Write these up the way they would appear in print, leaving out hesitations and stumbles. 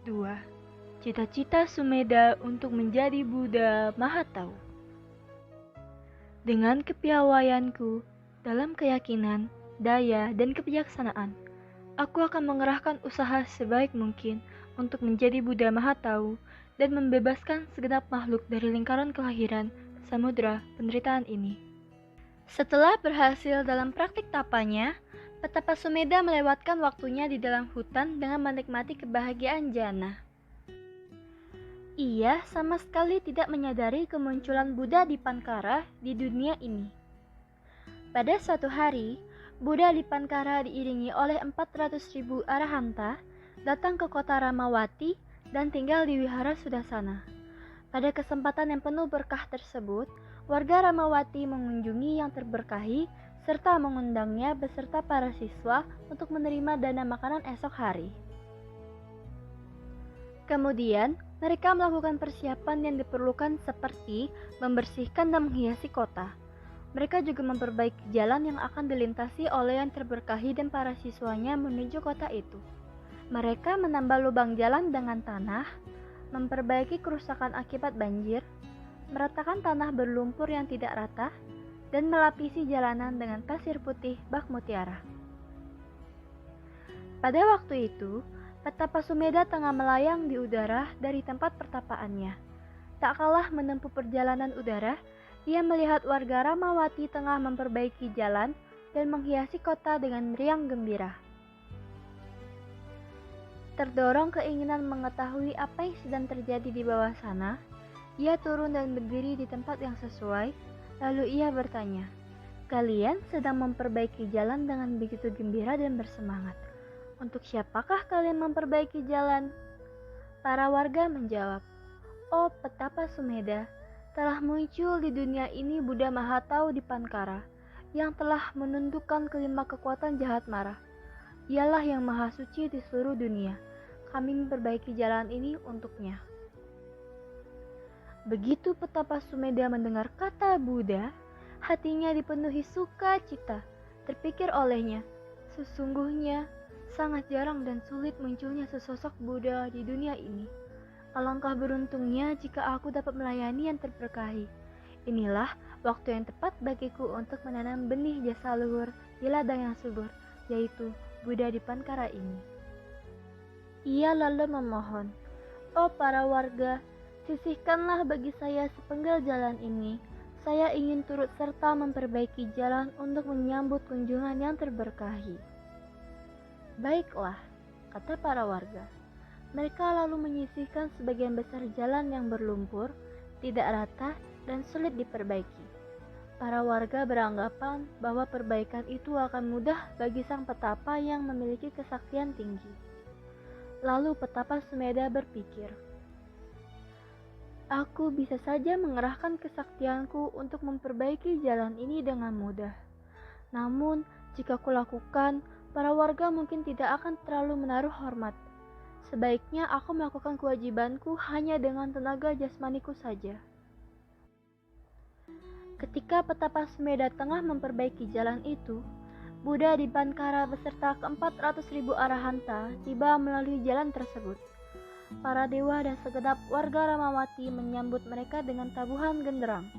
2. Cita-cita Sumedha untuk menjadi Buddha Mahatau. Dengan kepiawaianku, dalam keyakinan, daya, dan kebijaksanaan, aku akan mengerahkan usaha sebaik mungkin untuk menjadi Buddha Mahatau dan membebaskan segenap makhluk dari lingkaran kelahiran samudra penderitaan ini. Setelah berhasil dalam praktik tapanya, Petapa Sumedha melewatkan waktunya di dalam hutan dengan menikmati kebahagiaan jana. Ia sama sekali tidak menyadari kemunculan Buddha Dipankara di dunia ini. Pada suatu hari, Buddha Dipankara diiringi oleh 400.000 arahanta datang ke kota Ramawati dan tinggal di wihara Sudasana. Pada kesempatan yang penuh berkah tersebut, warga Ramawati mengunjungi yang terberkahi serta mengundangnya beserta para siswa untuk menerima dana makanan esok hari. Kemudian, mereka melakukan persiapan yang diperlukan seperti membersihkan dan menghiasi kota. Mereka juga memperbaiki jalan yang akan dilintasi oleh yang terberkahi dan para siswanya menuju kota itu. Mereka menambah lubang jalan dengan tanah, memperbaiki kerusakan akibat banjir, meratakan tanah berlumpur yang tidak rata, dan melapisi jalanan dengan pasir putih bak mutiara. Pada waktu itu, Petapa Sumedha tengah melayang di udara dari tempat pertapaannya. Tak kalah menempuh perjalanan udara, ia melihat warga Ramawati tengah memperbaiki jalan dan menghiasi kota dengan riang gembira. Terdorong keinginan mengetahui apa yang sedang terjadi di bawah sana, ia turun dan berdiri di tempat yang sesuai. Lalu ia bertanya, "Kalian sedang memperbaiki jalan dengan begitu gembira dan bersemangat. Untuk siapakah kalian memperbaiki jalan?" Para warga menjawab, "Oh Petapa Sumedha, telah muncul di dunia ini Buddha Mahatau Dipankara yang telah menundukkan kelima kekuatan jahat mara. Ialah yang maha suci di seluruh dunia. Kami memperbaiki jalan ini untuknya." Begitu Petapa Sumedha mendengar kata Buddha, hatinya dipenuhi sukacita. Terpikir olehnya, sesungguhnya sangat jarang dan sulit munculnya sesosok Buddha di dunia ini. Alangkah beruntungnya jika aku dapat melayani yang terberkahi. Inilah waktu yang tepat bagiku untuk menanam benih jasa luhur di ladang yang subur, yaitu Buddha Dipankara ini. Ia lalu memohon, "Oh para warga, sisihkanlah bagi saya sepenggal jalan ini. Saya ingin turut serta memperbaiki jalan untuk menyambut kunjungan yang terberkahi." "Baiklah," kata para warga. Mereka lalu menyisihkan sebagian besar jalan yang berlumpur, tidak rata, dan sulit diperbaiki. Para warga beranggapan bahwa perbaikan itu akan mudah bagi sang petapa yang memiliki kesaktian tinggi. Lalu Petapa Sumedha berpikir, "Aku bisa saja mengerahkan kesaktianku untuk memperbaiki jalan ini dengan mudah. Namun, jika kulakukan, para warga mungkin tidak akan terlalu menaruh hormat. Sebaiknya aku melakukan kewajibanku hanya dengan tenaga jasmaniku saja." Ketika Petapa Sumedha tengah memperbaiki jalan itu, Buddha Dipankara beserta ke-400.000 arahanta tiba melalui jalan tersebut. Para dewa dan segenap warga Ramawati menyambut mereka dengan tabuhan genderang.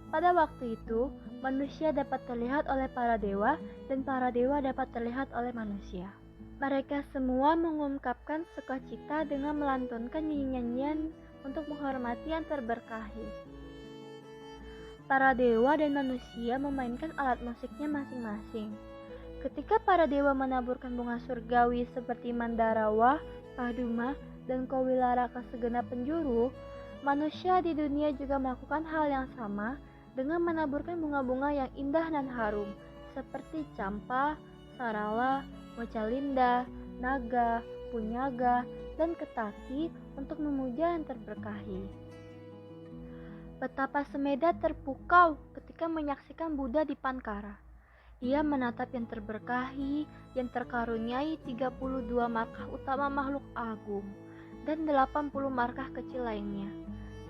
Pada waktu itu, manusia dapat terlihat oleh para dewa dan para dewa dapat terlihat oleh manusia. Mereka semua mengungkapkan sukacita dengan melantunkan nyanyian untuk menghormati yang terberkahi. Para dewa dan manusia memainkan alat musiknya masing-masing. Ketika para dewa menaburkan bunga surgawi seperti Mandarawa, Paduma, dan Kowilara ke segenap penjuru, manusia di dunia juga melakukan hal yang sama dengan menaburkan bunga-bunga yang indah dan harum seperti campa, sarala, mocalinda, naga, punyaga, dan ketaki untuk memuja yang terberkahi. Petapa Sumedha terpukau ketika menyaksikan Buddha Dipankara. Ia menatap yang terberkahi yang terkaruniai 32 markah utama makhluk agung dan 80 markah kecil lainnya.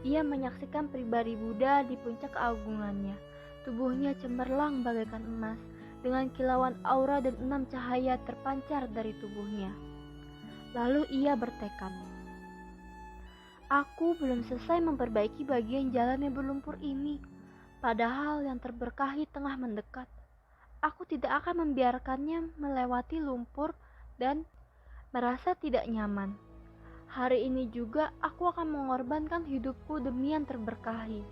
Ia menyaksikan pribadi Buddha di puncak keagungannya. Tubuhnya cemerlang bagaikan emas dengan kilauan aura dan 6 cahaya terpancar dari tubuhnya. Lalu ia bertekad, Aku belum selesai memperbaiki bagian jalan yang berlumpur ini, padahal yang terberkahi tengah mendekat. Aku tidak akan membiarkannya melewati lumpur dan merasa tidak nyaman. Hari ini juga aku akan mengorbankan hidupku demi yang terberkahi.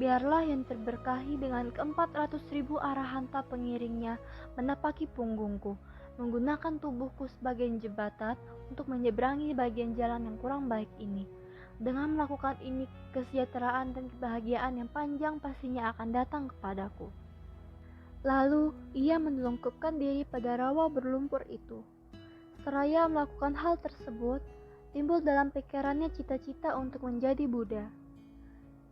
Biarlah yang terberkahi dengan ke-400.000 arahanta pengiringnya menapaki punggungku, menggunakan tubuhku sebagai jembatan untuk menyeberangi bagian jalan yang kurang baik ini. Dengan melakukan ini, kesejahteraan dan kebahagiaan yang panjang pastinya akan datang kepadaku. Lalu, ia menelungkupkan diri pada rawa berlumpur itu. Seraya melakukan hal tersebut, timbul dalam pikirannya cita-cita untuk menjadi Buddha.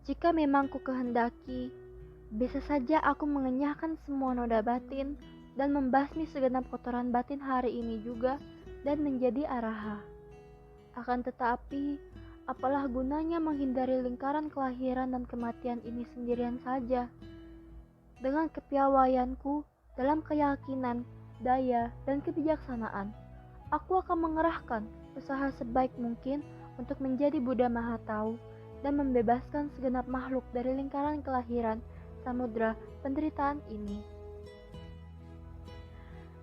Jika memang ku kehendaki, bisa saja aku mengenyahkan semua noda batin dan membasmi segenap kotoran batin hari ini juga dan menjadi araha. Akan tetapi, apalah gunanya menghindari lingkaran kelahiran dan kematian ini sendirian saja. Dengan kepiawaianku dalam keyakinan, daya, dan kebijaksanaan, aku akan mengerahkan usaha sebaik mungkin untuk menjadi Buddha Mahatau dan membebaskan segenap makhluk dari lingkaran kelahiran samudra penderitaan ini.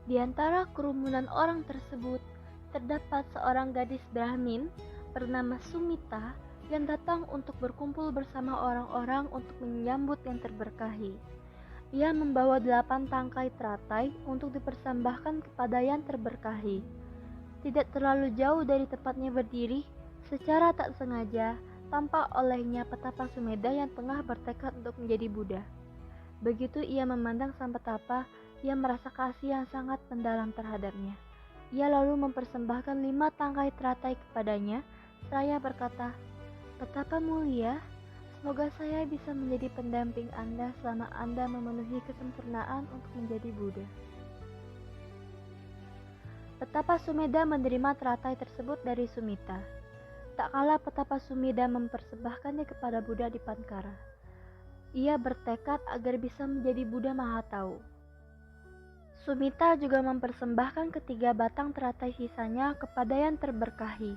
Di antara kerumunan orang tersebut, terdapat seorang gadis Brahmin bernama Sumita yang datang untuk berkumpul bersama orang-orang untuk menyambut yang terberkahi. Ia membawa 8 tangkai teratai untuk dipersembahkan kepada yang terberkahi. Tidak terlalu jauh dari tempatnya berdiri, secara tak sengaja tampak olehnya petapa Sumedha yang tengah bertekad untuk menjadi Buddha. Begitu ia memandang sang petapa, ia merasa kasih yang sangat mendalam terhadapnya. Ia lalu mempersembahkan 5 tangkai teratai kepadanya, seraya berkata, "Petapa mulia, semoga saya bisa menjadi pendamping Anda selama Anda memenuhi kesempurnaan untuk menjadi Buddha." Petapa Sumedha menerima teratai tersebut dari Sumita. Tak kala petapa Sumedha mempersembahkannya kepada Buddha di Pankara. Ia bertekad agar bisa menjadi Buddha Mahatau. Sumita juga mempersembahkan ketiga batang teratai sisanya kepada yang terberkahi.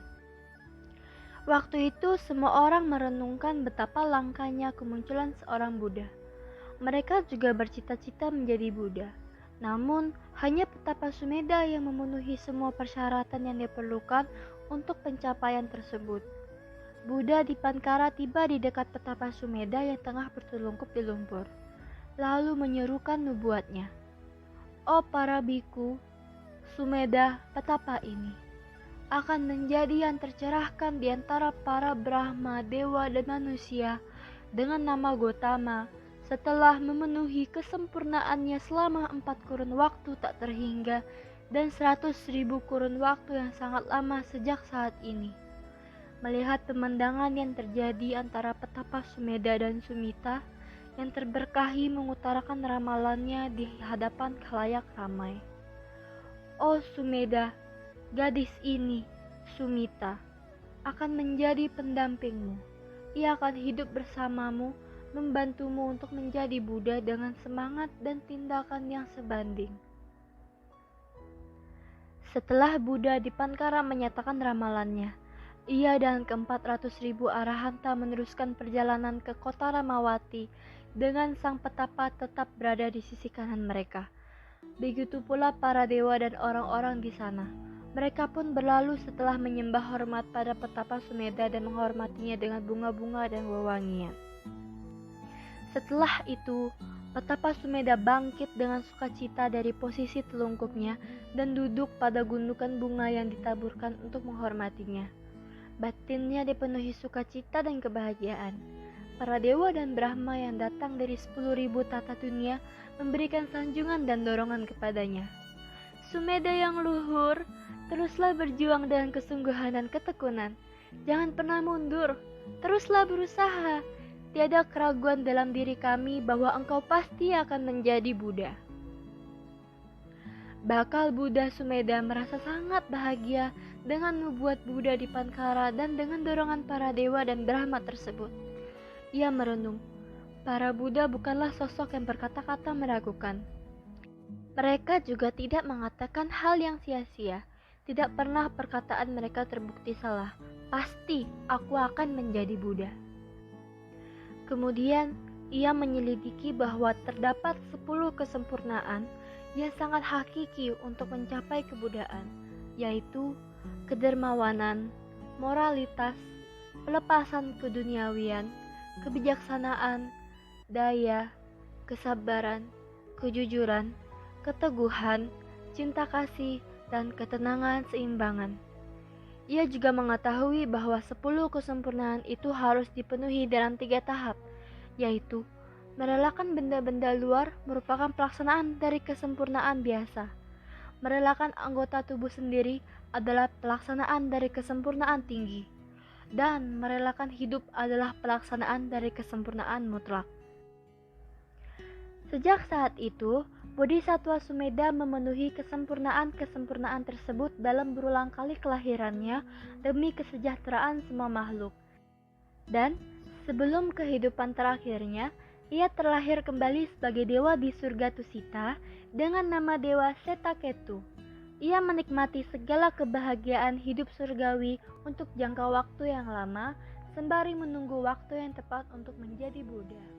Waktu itu semua orang merenungkan betapa langkanya kemunculan seorang Buddha. Mereka juga bercita-cita menjadi Buddha. Namun, hanya petapa Sumedha yang memenuhi semua persyaratan yang diperlukan untuk pencapaian tersebut. Buddha di Pankara tiba di dekat petapa Sumedha yang tengah bertelungkup di lumpur, lalu menyerukan nubuatnya. "Oh para biku, Sumedha petapa ini akan menjadi yang tercerahkan di antara para Brahma, dewa, dan manusia dengan nama Gotama setelah memenuhi kesempurnaannya selama 4 kurun waktu tak terhingga dan 100.000 kurun waktu yang sangat lama sejak saat ini." Melihat pemandangan yang terjadi antara petapa Sumedha dan Sumita, yang terberkahi mengutarakan ramalannya di hadapan khalayak ramai. "Oh Sumedha, gadis ini, Sumita, akan menjadi pendampingmu. Ia akan hidup bersamamu, membantumu untuk menjadi Buddha dengan semangat dan tindakan yang sebanding." Setelah Buddha di Pankara menyatakan ramalannya, ia dan ke-400.000 arahanta meneruskan perjalanan ke kota Ramawati dengan sang petapa tetap berada di sisi kanan mereka. Begitu pula para dewa dan orang-orang di sana. Mereka pun berlalu setelah menyembah hormat pada petapa Sumedha dan menghormatinya dengan bunga-bunga dan wewangian. Setelah itu, petapa Sumedha bangkit dengan sukacita dari posisi telungkupnya dan duduk pada gundukan bunga yang ditaburkan untuk menghormatinya. Batinnya dipenuhi sukacita dan kebahagiaan. Para dewa dan Brahma yang datang dari 10.000 tata dunia memberikan sanjungan dan dorongan kepadanya. "Sumedha yang luhur, teruslah berjuang dengan kesungguhan dan ketekunan. Jangan pernah mundur, teruslah berusaha. Tiada keraguan dalam diri kami bahwa engkau pasti akan menjadi Buddha." Bakal Buddha Sumedha merasa sangat bahagia dengan nubuat Buddha di Pankara dan dengan dorongan para dewa dan Brahma tersebut. Ia merenung, para Buddha bukanlah sosok yang berkata-kata meragukan. Mereka juga tidak mengatakan hal yang sia-sia. Tidak pernah perkataan mereka terbukti salah. pasti aku akan menjadi Buddha. Kemudian, ia menyelidiki bahwa terdapat 10 kesempurnaan yang sangat hakiki untuk mencapai kebudayaan, yaitu kedermawanan, moralitas, pelepasan keduniawian, kebijaksanaan, daya, kesabaran, kejujuran, keteguhan, cinta kasih, dan ketenangan seimbangan. Ia juga mengetahui bahwa 10 kesempurnaan itu harus dipenuhi dalam 3 tahap, yaitu merelakan benda-benda luar merupakan pelaksanaan dari kesempurnaan biasa. Merelakan anggota tubuh sendiri adalah pelaksanaan dari kesempurnaan tinggi. Dan merelakan hidup adalah pelaksanaan dari kesempurnaan mutlak. Sejak saat itu, Bodhisattva Sumedha memenuhi kesempurnaan-kesempurnaan tersebut dalam berulang kali kelahirannya demi kesejahteraan semua makhluk. Dan sebelum kehidupan terakhirnya, ia terlahir kembali sebagai dewa di surga Tusita dengan nama dewa Setaketu. Ia menikmati segala kebahagiaan hidup surgawi untuk jangka waktu yang lama, sembari menunggu waktu yang tepat untuk menjadi Buddha.